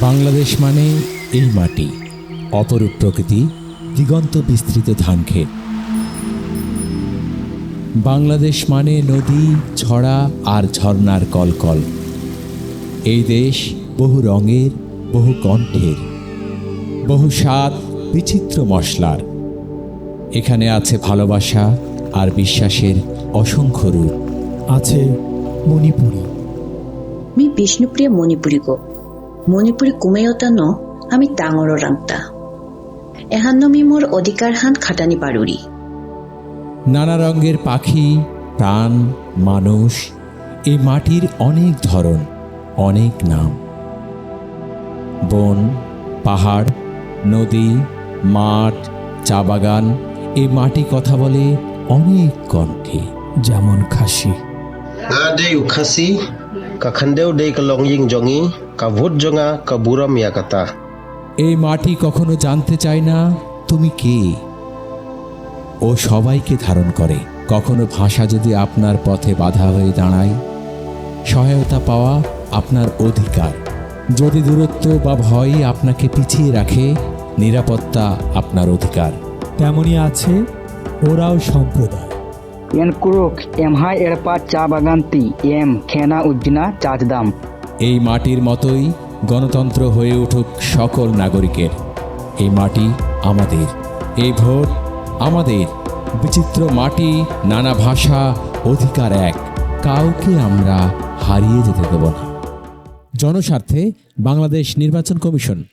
বাংলাদেশ মানে এই মাটি, অপরূপ প্রকৃতি, দিগন্ত বিস্তৃত ধানক্ষেত। বাংলাদেশ মানে নদী, ছড়া আর ঝর্ণার কলকল। এই দেশ বহু রঙের, বহু কণ্ঠের, বহু স্বাদ, বিচিত্র মশলার। এখানে আছে ভালোবাসা আর বিশ্বাসের অসংখ্য রূপ। আছে মণিপুরী। মি বিষ্ণুপ্রিয়া মণিপুৰীকো মণিপুৰী কুমেয়তানো আমি ডাঙৰ ৰাংতা এহান্ন মি মোর অধিকার হান খাটানি পারুরি। নানা রঙের পাখি, প্রাণ, মানুষ, এই মাটির অনেক ধরন, অনেক নাম। বন, পাহাড়, নদী, মাঠ, চা বাগান, এই মাটি কথা বলে অনেক কণ্ঠে। যেমন খাসি। Ngade ukhasi kakhandeu dei kalong ying jongi kavut jonga kaburam yakata. এই মাটি কখনো জানতে চায় না তুমি কে। ও সবাইকে ধারণ করে। কখনো ভাষা যদি আপনার পথে বাধা হয়ে দাঁড়ায়, সহায়তা পাওয়া আপনার অধিকার। যদি দূরত্ব বা ভয় আপনাকে পিছিয়ে রাখে, নিরাপত্তা আপনার অধিকার। তেমনই আছে ওরাও সম্প্রদায়। এন কুরুক এমহাই এরপা চা বাগানতি এম খেনা উজ্জিনা চাচদাম। এই মাটির মতোই গণতন্ত্র হয়ে উঠুক সকল নাগরিকের। এই মাটি আমাদের, এই ভোট আমাদের। বিচিত্র মাটি, নানা ভাষা, অধিকার এক। কাউকে আমরা হারিয়ে যেতে দেব না। জনস্বার্থে বাংলাদেশ নির্বাচন কমিশন।